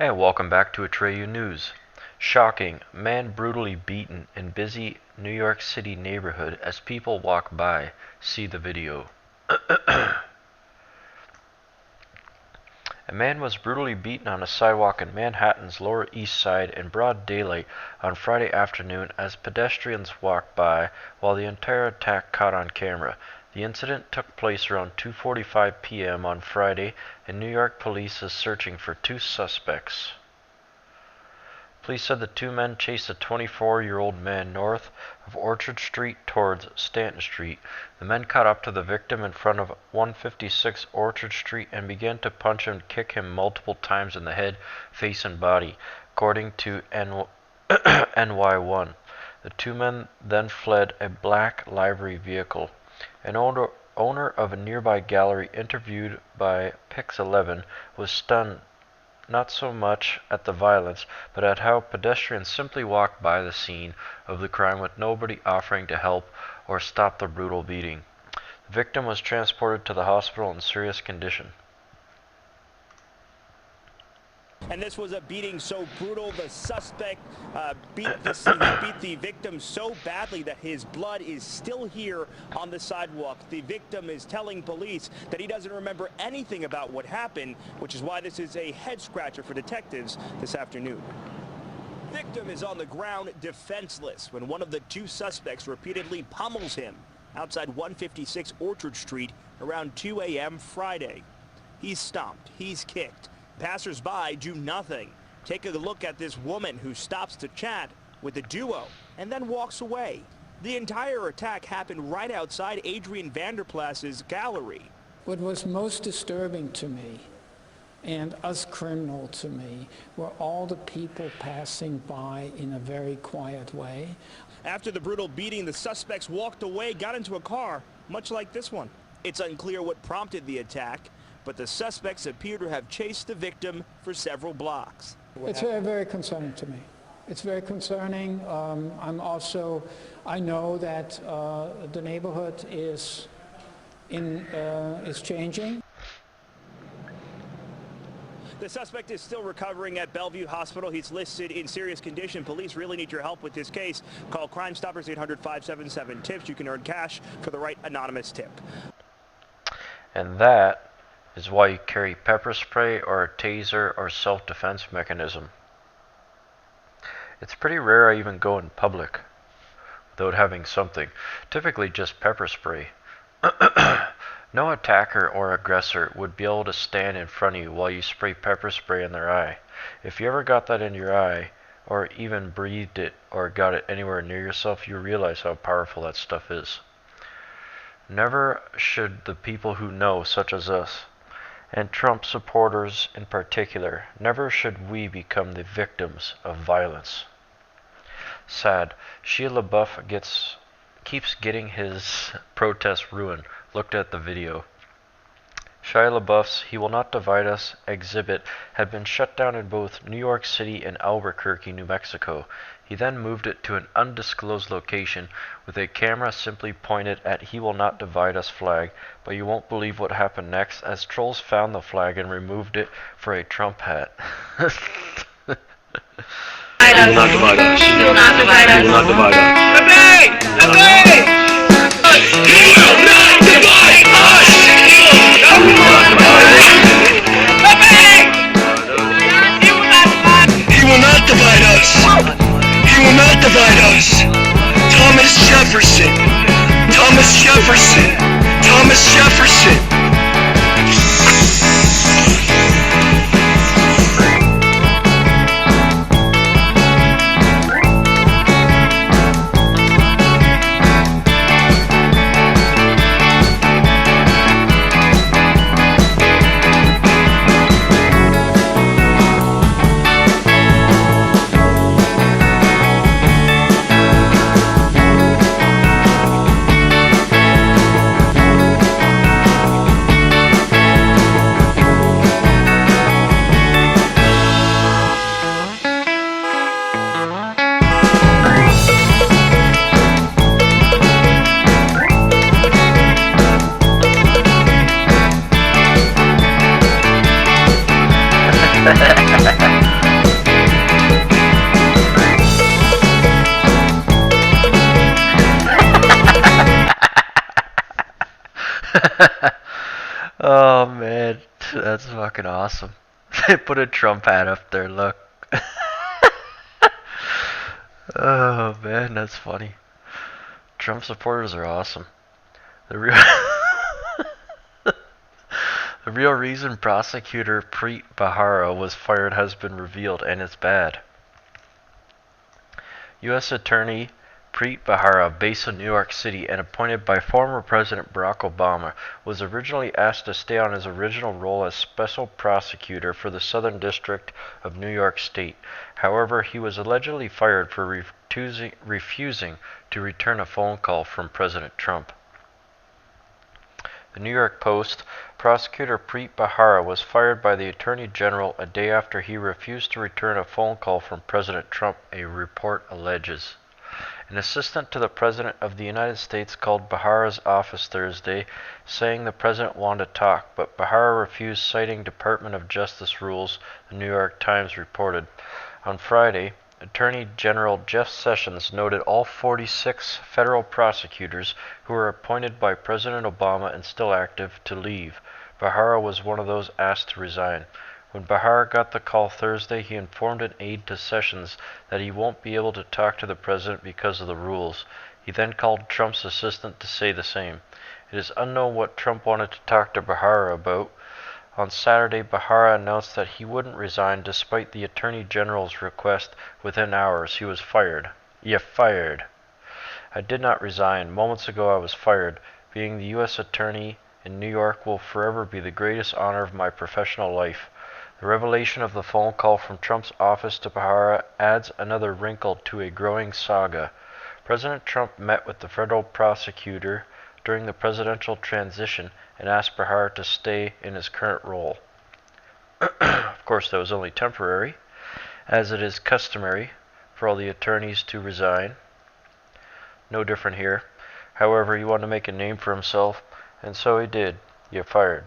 Hey, welcome back to Atreyu News. Shocking, man brutally beaten in busy New York City neighborhood as people walk by. See the video. A man was brutally beaten on a sidewalk in Manhattan's Lower East Side in broad daylight on Friday afternoon as pedestrians walked by while the entire attack caught on camera. The incident took place around 2:45 p.m. on Friday, and New York police is searching for two suspects. Police said the two men chased a 24-year-old man north of Orchard Street towards Stanton Street. The men caught up to the victim in front of 156 Orchard Street and began to punch and kick him multiple times in the head, face, and body, according to NY1. The two men then fled a black livery vehicle. An owner of a nearby gallery interviewed by Pix 11 was stunned not so much at the violence, but at how pedestrians simply walked by the scene of the crime with nobody offering to help or stop the brutal beating. The victim was transported to the hospital in serious condition. And this was a beating so brutal, the suspect beat the victim so badly that his blood is still here on the sidewalk. The victim is telling police that he doesn't remember anything about what happened, which is why this is a head-scratcher for detectives this afternoon. Victim is on the ground defenseless when one of the two suspects repeatedly pummels him outside 156 Orchard Street around 2 a.m. Friday. He's stomped, he's kicked. Passers-by do nothing. Take a look at this woman who stops to chat with the duo and then walks away. The entire attack happened right outside Adrian Vanderplas's gallery. What was most disturbing to me and as criminal to me were all the people passing by in a very quiet way. After the brutal beating, the suspects walked away, got into a car, much like this one. It's unclear what prompted the attack, but the suspects appear to have chased the victim for several blocks. It's very, very concerning to me. It's very concerning. I know that the neighborhood is changing. The suspect is still recovering at Bellevue Hospital. He's listed in serious condition. Police really need your help with this case. Call Crime Stoppers 800-577-TIPS. You can earn cash for the right anonymous tip. And that is why you carry pepper spray or a taser or self-defense mechanism. It's pretty rare I even go in public without having something, typically just pepper spray. No attacker or aggressor would be able to stand in front of you while you spray pepper spray in their eye. If you ever got that in your eye, or even breathed it or got it anywhere near yourself, you realize how powerful that stuff is. Never should the people who know, such as us, and Trump supporters in particular, never should we become the victims of violence. Sad. Shia LaBeouf keeps getting his protest ruined. Looked at the video. Shia LaBeouf's He Will Not Divide Us exhibit had been shut down in both New York City and Albuquerque, New Mexico. He then moved it to an undisclosed location with a camera simply pointed at He Will Not Divide Us flag, but you won't believe what happened next as trolls found the flag and removed it for a Trump hat. He will not divide us. He will not divide us. He will not divide us. LeBeouf! LeBeouf! He will not divide us! He will not divide us! LeBeouf! He will not divide us! He will not divide us! Thomas Jefferson! Thomas Jefferson! Thomas Jefferson! fucking awesome. They put a Trump hat up there, look. Oh man, that's funny. Trump supporters are awesome. The real The real reason prosecutor Preet Bharara was fired has been revealed, and it's bad. U.S. Attorney Preet Bharara, based in New York City and appointed by former President Barack Obama, was originally asked to stay on his original role as special prosecutor for the Southern District of New York State. However, he was allegedly fired for refusing to return a phone call from President Trump. The New York Post, prosecutor Preet Bharara was fired by the Attorney General a day after he refused to return a phone call from President Trump, a report alleges. An assistant to the President of the United States called Bharara's office Thursday, saying the President wanted to talk, but Bharara refused, citing Department of Justice rules, the New York Times reported. On Friday, Attorney General Jeff Sessions noted all 46 federal prosecutors who were appointed by President Obama and still active to leave. Bharara was one of those asked to resign. When Bharara got the call Thursday, he informed an aide to Sessions that he won't be able to talk to the president because of the rules. He then called Trump's assistant to say the same. It is unknown what Trump wanted to talk to Bharara about. On Saturday, Bharara announced that he wouldn't resign despite the Attorney General's request. Within hours, he was fired. "You're fired." "I did not resign. Moments ago I was fired. Being the U.S. Attorney in New York will forever be the greatest honor of my professional life." The revelation of the phone call from Trump's office to Bharara adds another wrinkle to a growing saga. President Trump met with the federal prosecutor during the presidential transition and asked Bharara to stay in his current role. Of course, that was only temporary, as it is customary for all the attorneys to resign. No different here. However, he wanted to make a name for himself, and so he did. You're fired.